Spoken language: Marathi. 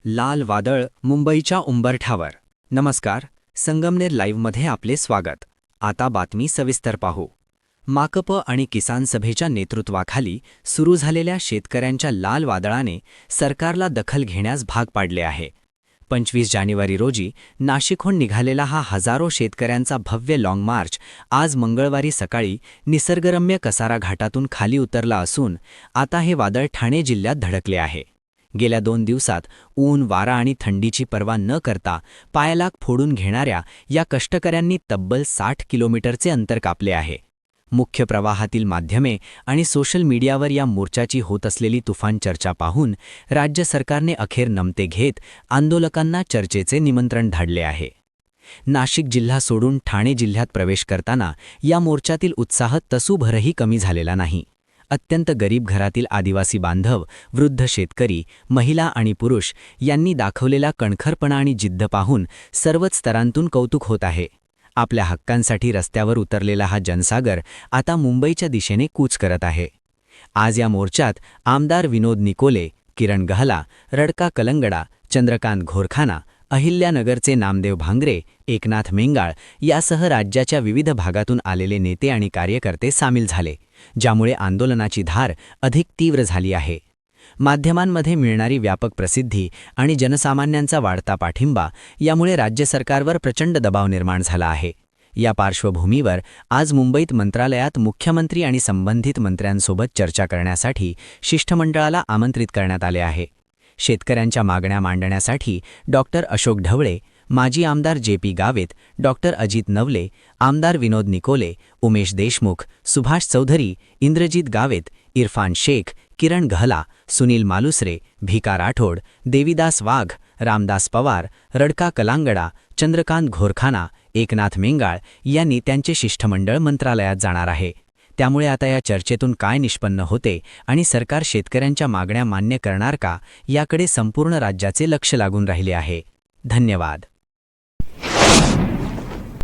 लाल वादळ मुंबईच्या उंबरठ्यावर. नमस्कार, संगमनेर लाईव्हमध्ये आपले स्वागत. आता बातमी सविस्तर पाहू. माकप आणि किसान सभेच्या नेतृत्वाखाली सुरू झालेल्या शेतकऱ्यांच्या लाल वादळाने सरकारला दखल घेण्यास भाग पाडले आहे. 25 जानेवारी रोजी नाशिकहून निघालेला हा हजारो शेतकऱ्यांचा भव्य लाँग मार्च आज मंगळवारी सकाळी निसर्गरम्य कसारा घाटातून खाली उतरला असून आता हे वादळ ठाणे जिल्ह्यात धडकले आहे. गेल्या 2 दिवसात ऊन, वारा आणि थंडीची पर्वा न करता पायलाग फोडून घेणाऱ्या या कष्टकऱ्यांनी तब्बल 60 किलोमीटरचे अंतर कापले आहे. मुख्य प्रवाहातील माध्यमे आणि सोशल मीडियावर या मोर्चाची होत असलेली तुफान चर्चा पाहून राज्य सरकारने अखेर नमते घेत आंदोलकांना चर्चेचे निमंत्रण धाडले आहे. नाशिक जिल्हा सोडून ठाणे जिल्ह्यात प्रवेश करताना या मोर्चातील उत्साह तसूभरही कमी झालेला नाही. अत्यंत गरीब घरातील आदिवासी बांधव, वृद्ध शेतकरी, महिला आणि पुरुष यांनी दाखवलेला कणखरपणा आणि जिद्द पाहून सर्वच स्तरांतून कौतुक होत आहे. आपल्या हक्कांसाठी रस्त्यावर उतरलेला हा जनसागर आता मुंबईच्या दिशेने कूच करत आहे. आज या मोर्चात आमदार विनोद निकोले, किरण गहला, रडका कलंगडा, चंद्रकांत घोरखाना, अहिल्यानगरचे नामदेव भांगरे, एकनाथ मेंगाळ यासह राज्याच्या विविध भागातून आलेले नेते आणि कार्यकर्ते सामील झाले, ज्यामुळे आंदोलनाची धार अधिक तीव्र झाली आहे. माध्यमांमध्ये मिळणारी व्यापक प्रसिद्धी आणि जनसामान्यांचा वाढता पाठिंबा यामुळे राज्य सरकारवर प्रचंड दबाव निर्माण झाला आहे. या पार्श्वभूमीवर आज मुंबईत मंत्रालयात मुख्यमंत्री आणि संबंधित मंत्र्यांसोबत चर्चा करण्यासाठी शिष्टमंडळाला आमंत्रित करण्यात आले आहे. शेतकऱ्यांच्या मागण्या मांडण्यासाठी डॉक्टर अशोक ढवळे, माजी आमदार जे.पी. गावित, डॉक्टर अजित नवले, आमदार विनोद निकोले, उमेश देशमुख, सुभाष चौधरी, इंद्रजीत गावित, इरफान शेख, किरण गहला, सुनील मालुसरे, भिका राठोड, देवीदास वाघ, रामदास पवार, रडका कलांगडा, चंद्रकांत घोरखाना, एकनाथ मेंगाळ यांनी त्यांचे शिष्टमंडळ मंत्रालयात जाणार आहे. त्यामुळे आता या चर्चेतून काय निष्पन्न होते आणि सरकार शेतकऱ्यांच्या मागण्या मान्य करणार का याकडे संपूर्ण राज्याचे लक्ष लागून राहिले आहे. धन्यवाद.